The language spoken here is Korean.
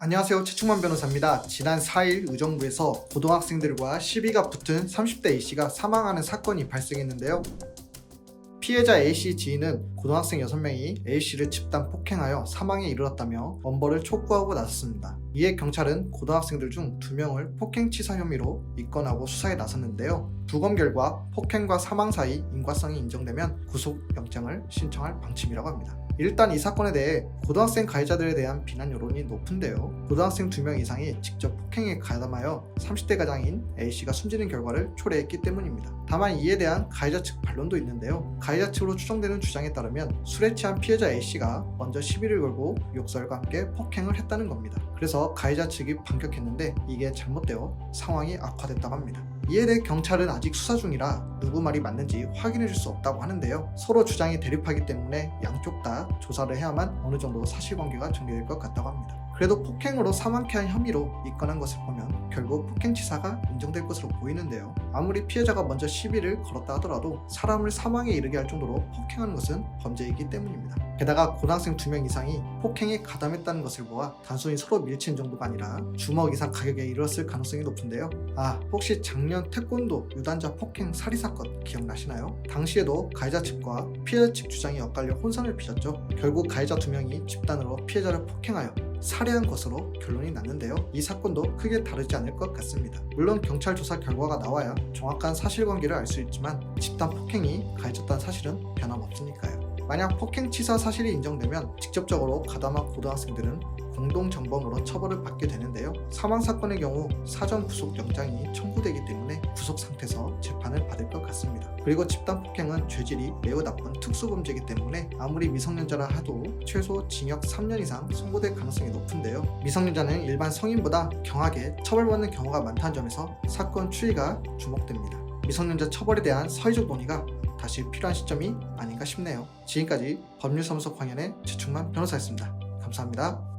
안녕하세요. 최충만 변호사입니다. 지난 4일 의정부에서 고등학생들과 시비가 붙은 30대 A씨가 사망하는 사건이 발생했는데요. 피해자 A씨 지인은 고등학생 6명이 A씨를 집단 폭행하여 사망에 이르렀다며 엄벌을 촉구하고 나섰습니다. 이에 경찰은 고등학생들 중 2명을 폭행치사 혐의로 입건하고 수사에 나섰는데요. 부검 결과 폭행과 사망 사이 인과성이 인정되면 구속영장을 신청할 방침이라고 합니다. 일단 이 사건에 대해 고등학생 가해자들에 대한 비난 여론이 높은데요. 고등학생 2명 이상이 직접 폭행에 가담하여 30대 가장인 A씨가 숨지는 결과를 초래했기 때문입니다. 다만 이에 대한 가해자 측 반론도 있는데요. 가해자 측으로 추정되는 주장에 따르면 술에 취한 피해자 A씨가 먼저 시비를 걸고 욕설과 함께 폭행을 했다는 겁니다. 그래서 가해자 측이 반격했는데 이게 잘못되어 상황이 악화됐다고 합니다. 이에 대해 경찰은 아직 수사 중이라 누구 말이 맞는지 확인해 줄 수 없다고 하는데요. 서로 주장이 대립하기 때문에 양쪽 다 조사를 해야만 어느 정도 사실관계가 정리될 것 같다고 합니다. 그래도 폭행으로 사망케 한 혐의로 입건한 것을 보면 결국 폭행치사가 인정될 것으로 보이는데요. 아무리 피해자가 먼저 시비를 걸었다 하더라도 사람을 사망에 이르게 할 정도로 폭행하는 것은 범죄이기 때문입니다. 게다가 고등학생 2명 이상이 폭행에 가담했다는 것을 보아 단순히 서로 밀친 정도가 아니라 주먹 이상 가격에 이르렀을 가능성이 높은데요. 혹시 작년 태권도 유단자 폭행 살인 사건 기억나시나요? 당시에도 가해자 측과 피해자 측 주장이 엇갈려 혼선을 빚었죠. 결국 가해자 2명이 집단으로 피해자를 폭행하여 살해한 것으로 결론이 났는데요. 이 사건도 크게 다르지 않을 것 같습니다. 물론 경찰 조사 결과가 나와야 정확한 사실관계를 알 수 있지만 집단 폭행이 가해졌다는 사실은 변함없으니까요. 만약 폭행치사 사실이 인정되면 직접적으로 가담한 고등학생들은 공동정범으로 처벌을 받게 되는데요. 사망사건의 경우 사전 구속영장이 청구되기 때문에 구속 상태에서 재판을 받을 것 같습니다. 그리고 집단 폭행은 죄질이 매우 나쁜 특수범죄이기 때문에 아무리 미성년자라 해도 최소 징역 3년 이상 선고될 가능성이 높은데요. 미성년자는 일반 성인보다 경하게 처벌받는 경우가 많다는 점에서 사건 추이가 주목됩니다. 미성년자 처벌에 대한 사회적 논의가 다시 필요한 시점이 아닌가 싶네요. 지금까지 법률사무소 광현의 최충만 변호사였습니다. 감사합니다.